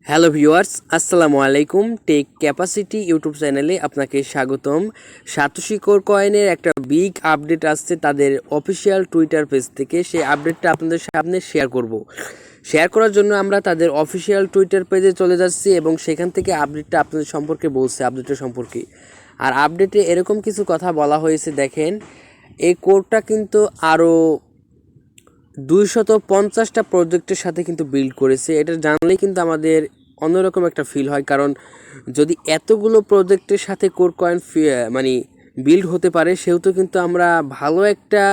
Hello viewers, আসসালামু আলাইকুম। Take capacity YouTube চ্যানেলে আপনাকে স্বাগতম। সাতোশি কোর কয়েনের একটা বিগ আপডেট আসছে তাদের অফিসিয়াল টুইটার পেজ থেকে। সেই আপডেটটা আপনাদের সামনে শেয়ার করব। শেয়ার করার জন্য আমরা তাদের অফিসিয়াল টুইটার পেজে চলে যাচ্ছি এবং সেখান থেকে আপডেটটা আপনাদের সম্পর্কে বলছে, আপডেটের সম্পর্কে। আর আপডেটে এরকম কিছু কথা বলা হয়েছে, দেখেন এই কোরটা কিন্তু আরও 250টা প্রজেক্টের সাথে কিন্তু বিল্ড করেছে। এটা জানলেই কিন্তু আমাদের অন্যরকম একটা ফিল হয়, কারণ যদি এতগুলো প্রজেক্টের সাথে কোর কয়েন মানে বিল্ড হতে পারে, সেহেতু কিন্তু আমরা ভালো একটা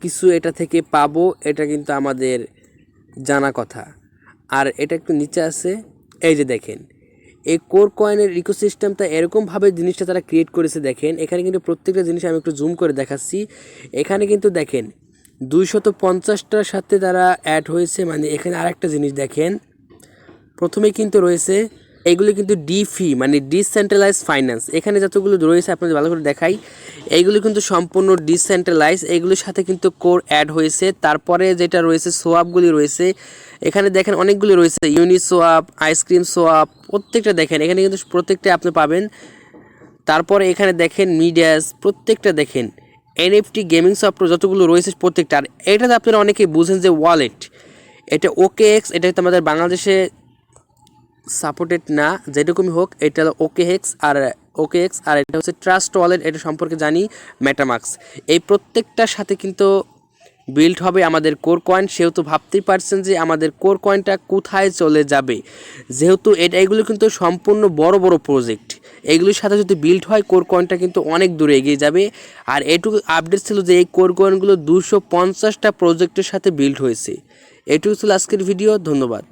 কিছু এটা থেকে পাবো, এটা কিন্তু আমাদের জানা কথা। আর এটা একটু নিচে আছে, এই যে দেখেন এই কোর কয়েনের ইকোসিস্টেমটা এরকমভাবে জিনিসটা তারা ক্রিয়েট করেছে। দেখেন এখানে কিন্তু প্রত্যেকটা জিনিস আমি একটু জুম করে দেখাচ্ছি। এখানে কিন্তু দেখেন 250টার সাথে তারা অ্যাড হয়েছে। মানে এখানে আরেকটা জিনিস দেখেন, প্রথমে কিন্তু রয়েছে এইগুলো কিন্তু ডিফি মানে ডিসেন্ট্রালাইজ ফাইন্যান্স। এখানে যতগুলো রয়েছে আপনাদের ভালো করে দেখাই, এইগুলো কিন্তু সম্পূর্ণ ডিসেন্ট্রালাইজ, এইগুলোর সাথে কিন্তু কোর অ্যাড হয়েছে। তারপরে যেটা রয়েছে সোয়াপগুলি রয়েছে, এখানে দেখেন অনেকগুলি রয়েছে, ইউনি সোয়াপ, আইসক্রিম সোয়াপ, প্রত্যেকটা দেখেন এখানে কিন্তু প্রত্যেকটা আপনি পাবেন। তারপরে এখানে দেখেন মিডিয়াস, প্রত্যেকটা দেখেন এনএফটি গেমিং সফটওয়্যার যতগুলো রয়েছে প্রত্যেকটা। আর এটাতে আপনারা অনেকেই বুঝেন যে ওয়ালেট, এটা ওকে এক্স, এটা তো আমাদের বাংলাদেশে সাপোর্টেড না, যেরকমই হোক এটা ওকে এক্স আর এটা হচ্ছে ট্রাস্ট ওয়ালেট, এটা সম্পর্কে জানি মেটামাক্স। এই প্রত্যেকটার সাথে কিন্তু বিল্ড হবে আমাদের কোর কয়েন। সেহেতু ভাবতেই পারছেন যে আমাদের কোর কয়েনটা কোথায় চলে যাবে, যেহেতু এগুলো কিন্তু সম্পূর্ণ বড় বড় প্রজেক্ট, এগুলির সাথে যদি বিল্ড হয় কোর কয়েনটা কিন্তু অনেক দূরে এগিয়ে যাবে। আর এটুকু আপডেট ছিল যে এই কোর কয়েনগুলো 250টা প্রজেক্টের সাথে বিল্ড হয়েছে। এটুকু ছিল আজকের ভিডিও, ধন্যবাদ।